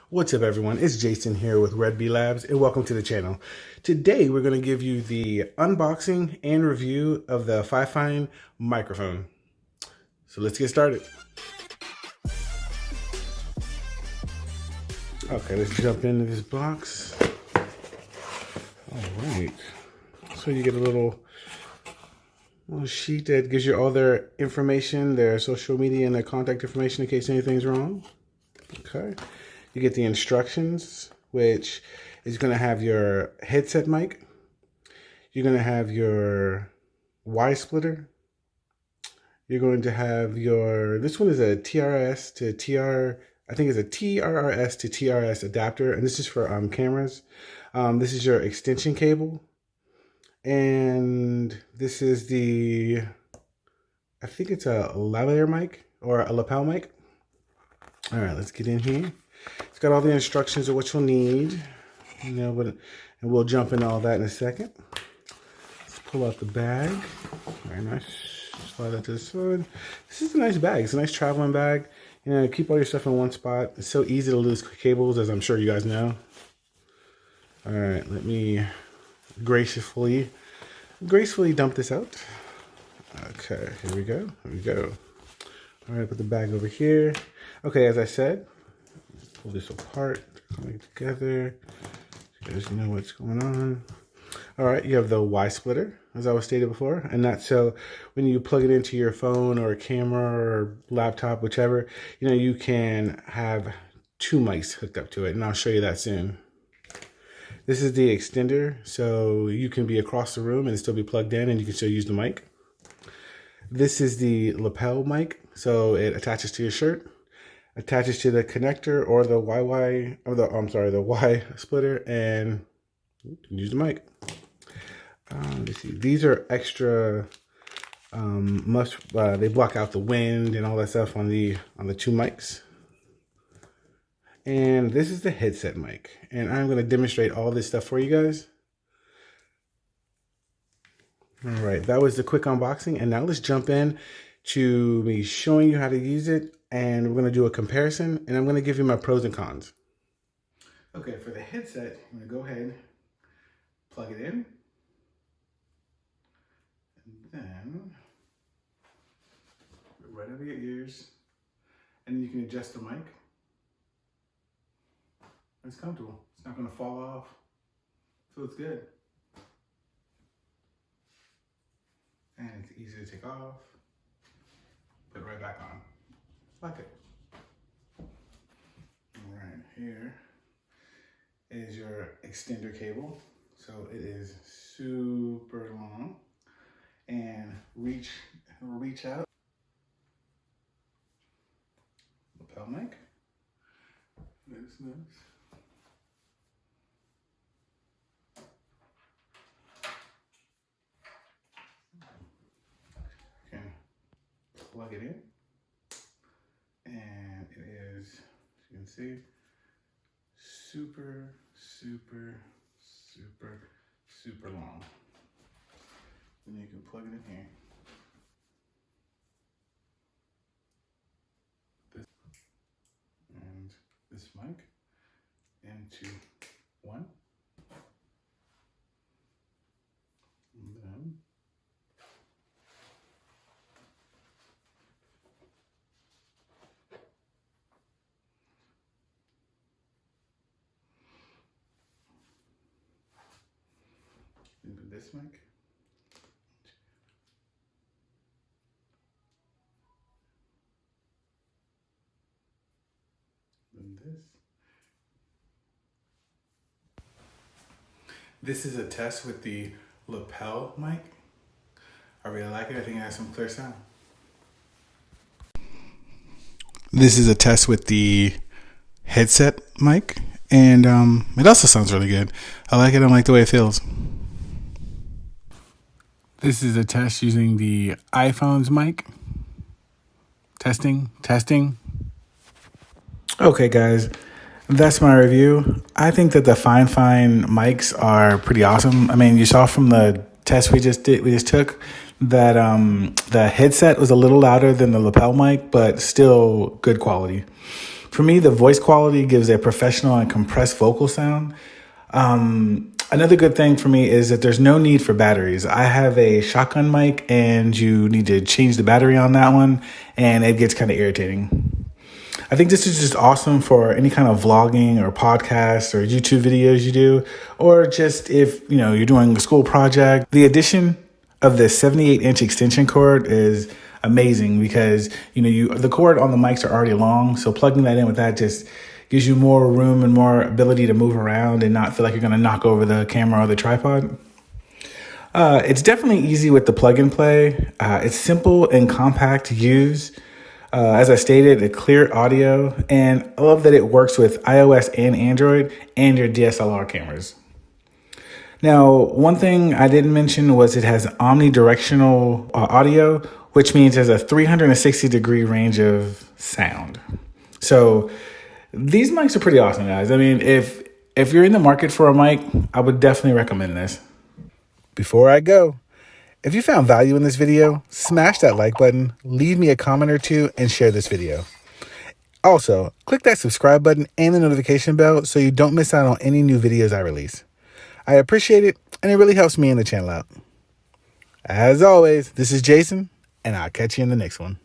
What's up, everyone? It's Jason here with Red Bee Labs, and welcome to the channel. Today, we're going to give you the unboxing and review of the Fifine microphone. So let's get started. Okay, let's jump into this box. All right. So you get a little sheet that gives you all their information, their social media, and their contact information in case anything's wrong. Okay. You get the instructions, which is going to have your headset mic. You're going to have your Y splitter. You're going to have your, this one is a TRS to TR, I think it's a TRRS to TRS adapter, and this is for cameras. This is your extension cable. And this is the, I think it's a lavalier mic or a lapel mic. All right, let's get in here. It's got all the instructions of what you'll need, and we'll jump into all that in a second. Let's pull out the bag. Very nice. Slide that to the side. This is a nice bag. It's a nice traveling bag. Keep all your stuff in one spot. It's so easy to lose cables, as I'm sure you guys know. All right, let me gracefully dump this out. Okay, here we go. All right, put the bag over here. Okay, as I said, pull this apart, coming together. You guys know what's going on. All right, you have the Y splitter, as I was stated before, and that's so when you plug it into your phone or a camera or laptop, whichever, you can have two mics hooked up to it, and I'll show you that soon. This is the extender, so you can be across the room and still be plugged in, and you can still use the mic. This is the lapel mic, so it attaches to your shirt. Attaches to the connector or the the Y splitter, and you can use the mic. Let's see. These are extra. They block out the wind and all that stuff on the two mics. And this is the headset mic, and I'm going to demonstrate all this stuff for you guys. All right, that was the quick unboxing, and now let's jump in to me showing you how to use it. And we're going to do a comparison, and I'm going to give you my pros and cons. Okay, for the headset, I'm going to go ahead, plug it in, and then put it right over your ears, and then you can adjust the mic. It's comfortable. It's not going to fall off, so it's good. And it's easy to take off, put it right back on. Like it. All right, here is your extender cable. So it is super long and reach out. Lapel mic. That's nice. Okay, plug it in. And it is, as you can see, super long. Then you can plug it in here. This mic into one. And then into this mic. And this. This is a test with the lapel mic. I really like it. I think it has some clear sound. This is a test with the headset mic, and it also sounds really good. I like it. I like the way it feels. This is a test using the iPhone's mic. Testing. Okay, guys, that's my review. I think that the Fifine mics are pretty awesome. I mean, you saw from the test we just took that the headset was a little louder than the lapel mic, but still good quality. For me, the voice quality gives a professional and compressed vocal sound. Another good thing for me is that there's no need for batteries. I have a shotgun mic and you need to change the battery on that one, and it gets kind of irritating. I think this is just awesome for any kind of vlogging or podcast or YouTube videos you do, or just if, you're doing a school project. The addition of the 78-inch extension cord is amazing because, the cord on the mics are already long. So plugging that in with that just gives you more room and more ability to move around and not feel like you're going to knock over the camera or the tripod. It's definitely easy with the plug and play. It's simple and compact to use. As I stated, a clear audio, and I love that it works with iOS and Android and your DSLR cameras. Now, one thing I didn't mention was it has omnidirectional audio, which means there's a 360-degree range of sound. So these mics are pretty awesome, guys. I mean, if you're in the market for a mic, I would definitely recommend this. Before I go, if you found value in this video, smash that like button, leave me a comment or two, and share this video. Also, click that subscribe button and the notification bell so you don't miss out on any new videos I release. I appreciate it, and it really helps me and the channel out. As always, this is Jason, and I'll catch you in the next one.